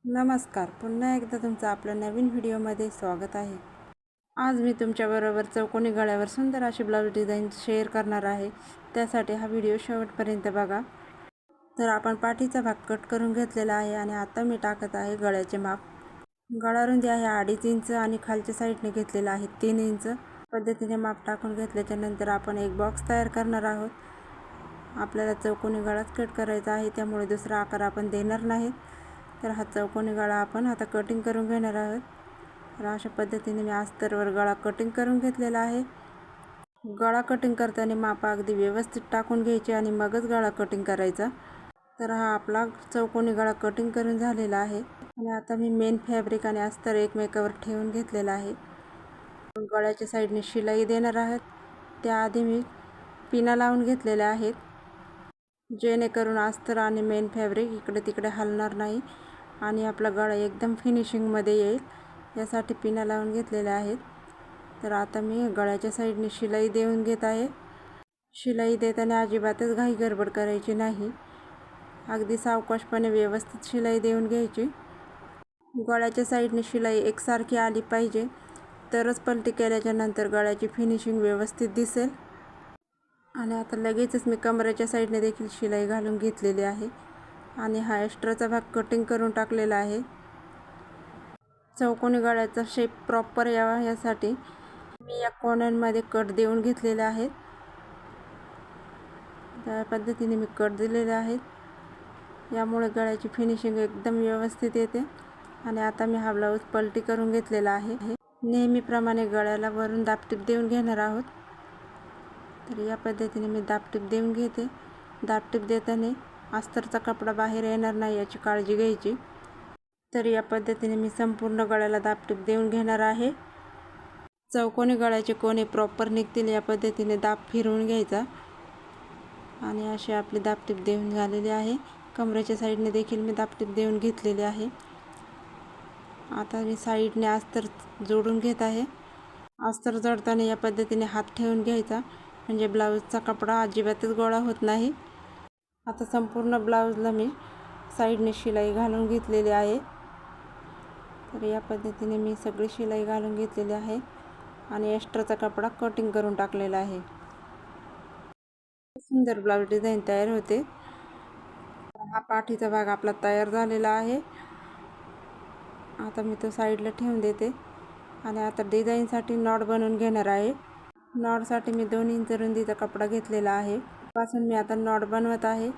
नमस्कार, पुन्हा एकदा तुमचं आपल्या नवीन व्हिडिओमध्ये स्वागत आहे। आज मी तुमच्याबरोबर चौकोनी गळ्यावर सुंदर अशी ब्लाऊज डिझाईन शेअर करणार आहे। त्यासाठी हा व्हिडिओ शेवटपर्यंत बघा। तर आपण पाठीचा भाग कट करून घेतलेला आहे आणि आता मी टाकत आहे गळ्याचे माप। गळा रुंदी आहे 2.5 इंच आणि खालच्या साईडने घेतलेला आहे 3 इंच। पद्धतीने माप टाकून घेतल्याच्या नंतर आपण एक बॉक्स तयार करणार आहोत। आपल्याला चौकोनी गळाच कट करायचा आहे, त्यामुळे दुसरा आकार आपण देणार नाही। तर हा चौकोनी गळा आपण आता कटिंग करून घेणार आहोत। तर अशा पद्धतीने मी अस्तरवर गळा कटिंग करून घेतलेला आहे। गळा कटिंग करताना माप अगदी व्यवस्थित टाकून घ्यायचे आणि मगच गळा कटिंग करायचा। तर हा आपला चौकोनी गळा कटिंग करून झालेला आहे आणि आता मी मेन फॅब्रिक आणि अस्तर एकमेकावर ठेवून घेतलेला आहे। गळ्याच्या साईडने शिलाई देणार आहोत, त्याआधी मी पिना लावून घेतलेल्या आहेत, जेणेकरून अस्तर आणि मेन फॅब्रिक इकडे तिकडे हलणार नाही आणि आपला गळा एकदम फिनिशिंगमध्ये येईल, यासाठी पिना लावून घेतलेल्या आहेत। तर आता मी गळ्याच्या साईडने शिलाई देऊन घेत आहे। शिलाई देताना अजिबातच घाई गडबड करायची नाही, अगदी सावकाशपणे व्यवस्थित शिलाई देऊन घ्यायची। गळ्याच्या साईडने शिलाई एकसारखी आली पाहिजे, तरच पलटी केल्याच्या नंतर गळ्याची फिनिशिंग व्यवस्थित दिसेल। आणि आता लगेचच मी कमरेच्या साईडने देखील शिलाई घालून घेतलेली आहे आणि हा एक्स्ट्राचा भाग कटिंग करून टाकलेला आहे। चौकोनी गळ्याचा शेप प्रॉपर यावा यासाठी मी या कोणांमध्ये कट देऊन घेतलेले आहेत। त्या पद्धतीने मी कट दिलेले आहेत, यामुळे गळ्याची फिनिशिंग एकदम व्यवस्थित येते। आणि आता मी हा ब्लाऊज पलटी करून घेतलेला आहे। नेहमीप्रमाणे गळ्याला वरून दाबटीप देऊन घेणार आहोत। तर या पद्धतीने मी दाबटीप देऊन घेते। दाबटीप देताना अस्तरचा कपडा बाहेर येणार नाही याची काळजी घ्यायची। तर या पद्धतीने मी संपूर्ण गळ्याला दाबटीप देऊन घेणार आहे। चौकोनी गळ्याचे कोने प्रॉपर निघतील या पद्धतीने दाब फिरवून घ्यायचा आणि अशी आपली दाबटीप देऊन झालेली आहे। कमरेच्या साईडने देखील मी दाबटीप देऊन घेतलेली आहे। आता मी साईडने अस्तर जोडून घेत आहे। अस्तर जोडताना या पद्धतीने हात ठेवून घ्यायचा, म्हणजे ब्लाऊजचा कपडा अजिबातच गोळा होत नाही। आता संपूर्ण ब्लाऊजला मी साईडने शिलाई घालून घेतलेली आहे। तर या पद्धतीने मी सगळी शिलाई घालून घेतलेली आहे आणि एक्स्ट्राचा कपडा कटिंग करून टाकलेला आहे। सुंदर ब्लाऊज डिझाईन तयार होते। हा पाठीचा भाग आपला तयार झालेला आहे। आता मी तो साईडला ठेवून देते आणि आता डिझाईनसाठी नॉट बनवून घेणार आहे। नॉटसाठी मी 2 इंच रुंदीचा कपडा घेतलेला आहे, पासून मी आता नॉट बनवत आहे।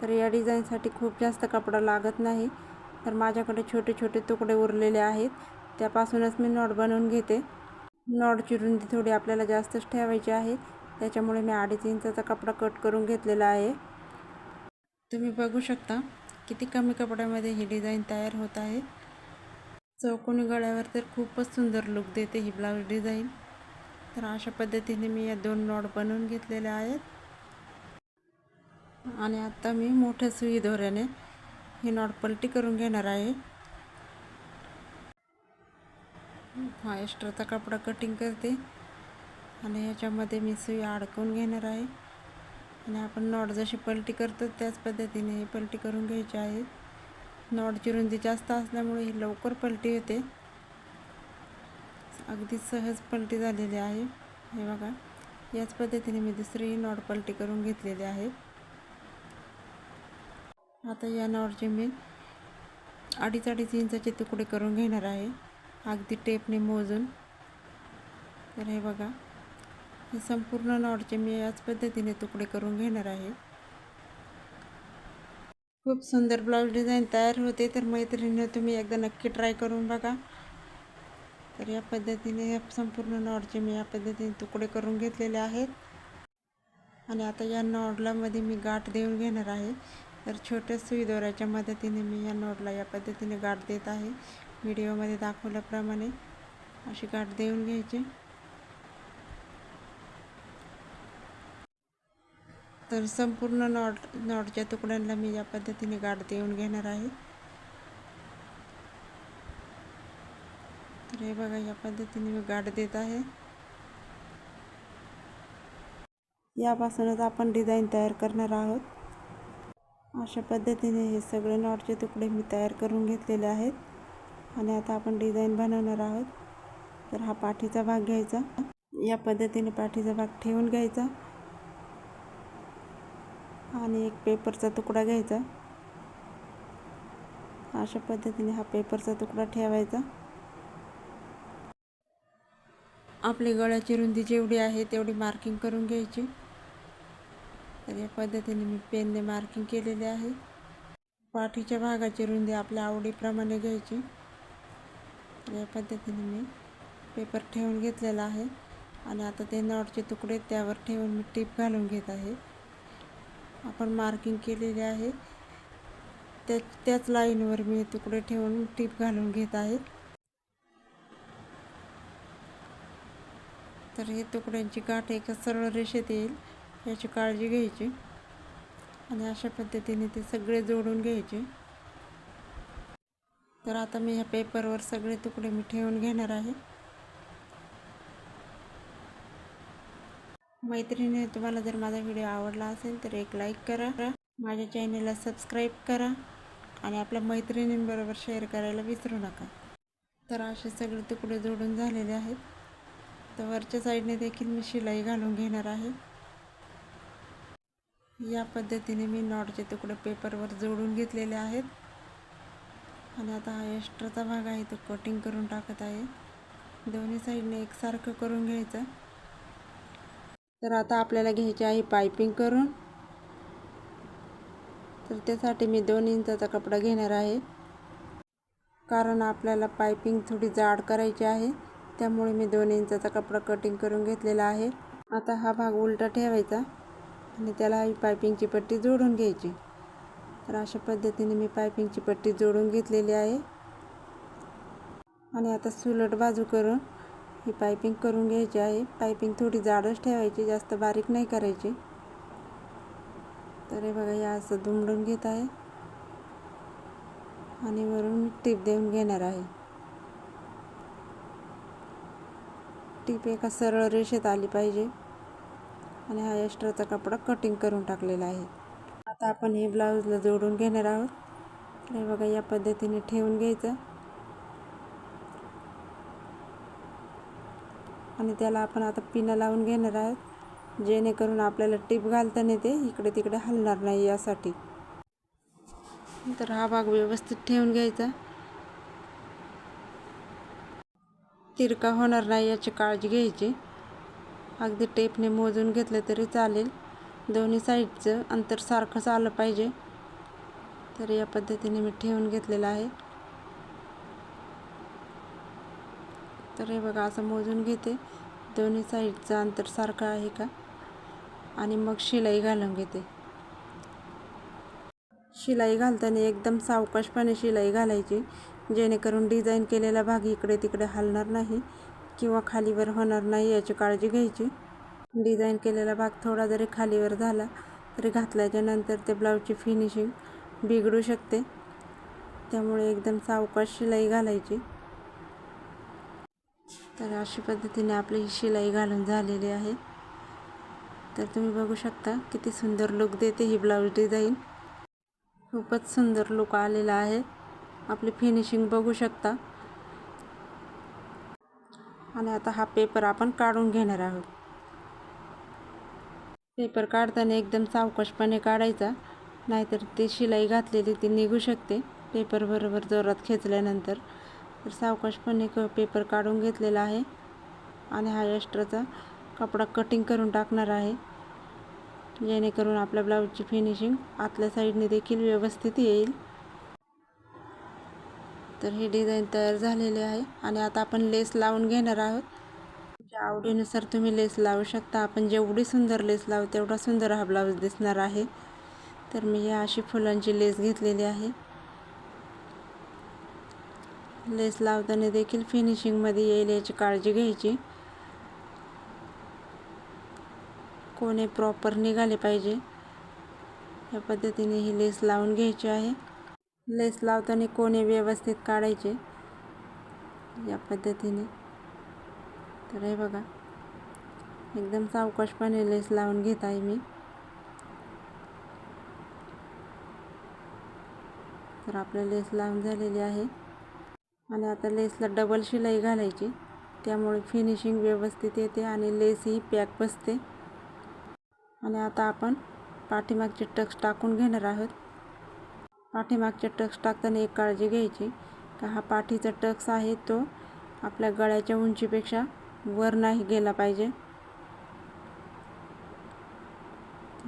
तर या डिझाईनसाठी खूप जास्त कपडा लागत नाही, तर माझ्याकडे छोटे छोटे तुकडे उरलेले आहेत, त्यापासूनच मी नॉट बनवून घेते। नॉटची रुंदी थोडी आपल्याला जास्तच ठेवायची आहे, त्याच्यामुळे मी 2.5 इंचाचा कपडा कट करून घेतलेला आहे। तुम्ही बघू शकता किती कमी कपड्यामध्ये ही डिझाईन तयार होत आहे। चौकोनी गळ्यावर तर खूपच सुंदर लुक देते ही ब्लाऊज डिझाईन। तर अशा पद्धतीने मी या 2 नॉट बनवून घेतलेल्या आहेत आणि आता मी मोठ्या सुई दोऱ्याने ही नॉट पलटी करून घेणार आहे। हा एक्स्ट्राचा कपडा कटिंग करते आणि याच्यामध्ये मी सुई अडकवून घेणार आहे आणि आपण नॉट जशी पलटी करतो त्याच पद्धतीने ही पलटी करून घ्यायची आहे। नॉटची रुंदी जास्त असल्यामुळे ही लवकर पलटी होते, अगदी सहज पलटी झालेली आहे। हे बघा, याच पद्धतीने मी दुसरी नॉट पलटी करून घेतलेली आहे। आता या नॉटचे मी 2.5 इंचाचे तुकडे करून घेणार आहे, अगदी टेपने मोजून। तर हे बघा, हे संपूर्ण नॉटचे मी याच पद्धतीने तुकडे करून घेणार आहे। खूप सुंदर ब्लाऊज डिझाईन तयार होते, तर मैत्रिणींनो तुम्ही एकदा नक्की ट्राय करून बघा। तर या पद्धतीने संपूर्ण नॉटचे मी या पद्धतीने तुकडे करून घेतलेले आहेत आणि आता या नॉटला मध्ये मी गाठ देऊन घेणार आहे। तर छोट्या सुई दोऱ्याच्या मदतीने मी या नॉटला या पद्धतीने गाठ देत आहे। व्हिडिओमध्ये दाखवल्याप्रमाणे अशी गाठ देऊन घ्यायची। तर संपूर्ण नॉटच्या तुकड्यांना मी या पद्धतीने गाठ देऊन घेणार आहे। तर हे बघा, या पद्धतीने मी गाठ देत आहे। यापासूनच आपण डिझाईन तयार करणार आहोत। अशा पद्धतीने हे सगळे नॉटचे तुकडे मी तयार करून घेतलेले आहेत आणि आता आपण डिझाईन बनवणार आहोत. तर हा पाठीचा भाग घ्यायचा, या पद्धतीने पाठीचा भाग ठेवून घ्यायचा आणि एक पेपरचा तुकडा घ्यायचा. अशा पद्धतीने हा पेपरचा तुकडा ठेवायचा. आपली गळ्याची रुंदी जेवढी आहे तेवढी मार्किंग करून घ्यायची. तर या पद्धतीने मी पेनने मार्किंग केलेले आहे. पाठीच्या भागाची रुंदी आपल्या आवडीप्रमाणे घ्यायची. या पद्धतीने मी पेपर ठेवून घेतलेला आहे आणि आता ते नॉटचे तुकडे त्यावर ठेवून मी टीप घालून घेत आहे. आपण मार्किंग केलेले आहे त्याच लाईनवर मी तुकडे ठेवून टीप घालून घेत आहे. तर हे तुकड्यांची गाठ एका सरळ रेषेत येईल याची काळजी घ्यायची आणि अशा पद्धतीने ते सगळे जोडून घ्यायचे. तर आता मी ह्या पेपरवर सगळे तुकडे मी ठेवून घेणार आहे. मैत्रिणी, तुम्हाला जर माझा व्हिडिओ आवडला असेल तर एक लाईक करा, माझ्या चॅनलला सबस्क्राईब करा आणि आपल्या मैत्रिणींबरोबर शेअर करायला विसरू नका. तर असे सगळे तुकडे जोडून झालेले आहेत. तर वरच्या साईडने देखील मी शिलाई घालून घेणार आहे. या पद्धतीने मी नॉटचे तुकडे पेपरवर जोडून घेतलेले आहेत आणि आता हा एक्स्ट्राचा भाग आहे तो कटिंग करून टाकत आहे. दोन्ही साईडने एकसारखं करून घ्यायचं. तर आता आपल्याला घ्यायची आहे पायपिंग करून. तर त्यासाठी मी 2 इंचाचा कपडा घेणार आहे, कारण आपल्याला पायपिंग थोडी जाड करायची आहे, त्यामुळे मी 2 इंचाचा कपडा कटिंग करून घेतलेला आहे. आता हा भाग उलटा ठेवायचा आणि त्याला ही पायपिंगची पट्टी जोडून घ्यायची. तर अशा पद्धतीने मी पायपिंगची पट्टी जोडून घेतलेली आहे आणि आता सुलट बाजू करून ही पायपिंग करून घ्यायची आहे. पायपिंग थोडी जाडच ठेवायची, जास्त बारीक नाही करायची. तर हे बघा, या असं दुमडून घेत आहे आणि वरून टीप देऊन घेणार आहे. टीप एका सरळ रेषेत आली पाहिजे आणि हा एक्स्ट्राचा कपडा कटिंग करून टाकलेला आहे. आता आपण हे ब्लाऊजला जोडून घेणार आहोत. हे बघा, या पद्धतीने ठेवून घ्यायचं आणि त्याला आपण आता पिना लावून घेणार आहोत, जेणेकरून आपल्याला टीप घालताना ते इकडे तिकडे हलणार नाही यासाठी. तर हा भाग व्यवस्थित ठेवून घ्यायचा, तिरका होणार नाही याची काळजी घ्यायची. अगदी टेपने मोजून घेतलं तरी चालेल, दोन्ही साईडचं अंतर सारखंच आलं पाहिजे. तर या पद्धतीने मी ठेवून घेतलेलं आहे. तर हे बघा, असं मोजून घेते दोन्ही साईडचं अंतर सारखं आहे का आणि मग शिलाई घालून घेते. शिलाई घालताना एकदम सावकाशपणे शिलाई घालायची, जेणेकरून डिझाईन केलेला भाग इकडे तिकडे हलणार नाही किंवा खालीवर होणार नाही याची काळजी घ्यायची. डिझाईन केलेला भाग थोडा जरी खालीवर झाला तरी घातल्याच्या नंतर ते ब्लाऊजची फिनिशिंग बिघडू शकते, त्यामुळे एकदम सावकाश शिलाई घालायची. तर अशा पद्धतीने आपली ही शिलाई घालून झालेली आहे. तर तुम्ही बघू शकता किती सुंदर लुक देते ही ब्लाऊज डिझाईन. खूपच सुंदर लुक आलेला आहे. आपली फिनिशिंग बघू शकता. आणि आता हा पेपर आपण काढून घेणार आहोत. पेपर काढताना एकदम सावकाशपणे काढायचा, नाहीतर ती शिलाई घातलेली ती निघू शकते पेपर बरोबर जोरात खेचल्यानंतर. तर सावकाशपणे पेपर काढून घेतलेला आहे आणि हा एक्स्ट्राचा कपडा कटिंग करून टाकणार आहे, जेणेकरून आपल्या ब्लाऊजची फिनिशिंग आतल्या साईडने देखील व्यवस्थित येईल. तर ही डिझाईन तयार झालेली आहे आणि आता आपण लेस लावून घेणार आहोत. तुमच्या आवडीनुसार तुम्ही लेस लावू शकता. आपण जेवढी सुंदर लेस लावू तेवढा सुंदर हा ब्लाऊज दिसणार आहे. तर मी या अशी फुलांची लेस घेतलेली आहे. लेस लावताना देखील फिनिशिंगमध्ये येईल याची काळजी घ्यायची. कोणे प्रॉपर निघाले पाहिजे या पद्धतीने ही लेस लावून घ्यायची आहे. लेस लावताना कोणे व्यवस्थित काढायचे या पद्धतीने. तर हे बघा, एकदम सावकाशपणे लेस लावून घेत आहे मी. तर आपल्या लेस लावून झालेली आहे आणि आता लेसला डबल शिलाई घालायची, त्यामुळे फिनिशिंग व्यवस्थित येते आणि लेस ही पॅक बसते. आणि आता आपण पाठीमागचे टक्स टाकून घेणार आहोत. पाठीमागचे टक्स टाकताना एक काळजी घ्यायची का हा पाठीचा टक्स आहे तो आपल्या गळ्याच्या उंचीपेक्षा वर नाही गेला पाहिजे.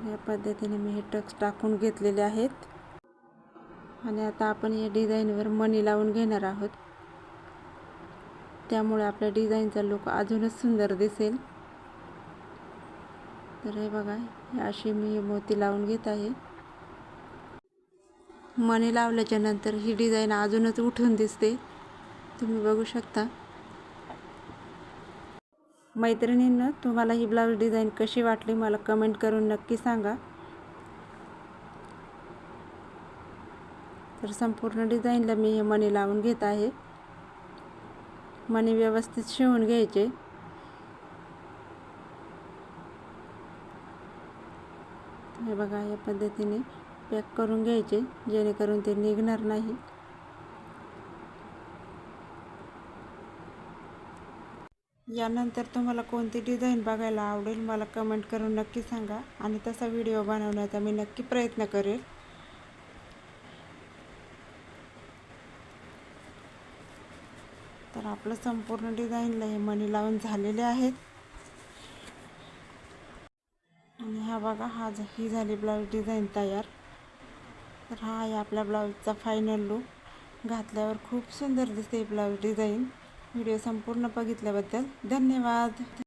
या पद्धतीने मी हे टक्स टाकून घेतलेले आहेत आणि आता आपण या डिझाईनवर मणी लावून घेणार आहोत, त्यामुळे आपल्या डिझाईनचा लुक अजूनच सुंदर दिसेल. तर हे बघा, अशी मी मोती लावून घेत आहे. मणी लावल्याच्या नंतर ही डिझाईन अजूनच उठून दिसते, तुम्ही बघू शकता. मैत्रिणींनो, तुम्हाला ही ब्लाऊज डिझाईन कशी वाटली मला कमेंट करून नक्की सांगा. तर संपूर्ण डिझाईनला मी हे मणी लावून घेत आहे. मणी व्यवस्थित शिवून घ्यायचे. हे बघा, या पद्धतीने पॅक करून घ्यायचे जेणेकरून ते निघणार नाही. यानंतर तुम्हाला कोणती डिझाईन बघायला आवडेल मला कमेंट करून नक्की सांगा आणि तसा व्हिडिओ बनवण्याचा मी नक्की प्रयत्न करेल. तर आपलं संपूर्ण डिझाईनला हे मणी लावून झालेले आहेत आणि हा बघा, ही झाली ब्लाऊज डिझाईन तयार. तर हा आहे आपल्या ब्लाऊजचा फायनल लुक. घातल्यावर खूप सुंदर दिसते ब्लाऊज डिझाईन. व्हिडिओ संपूर्ण बघितल्याबद्दल धन्यवाद.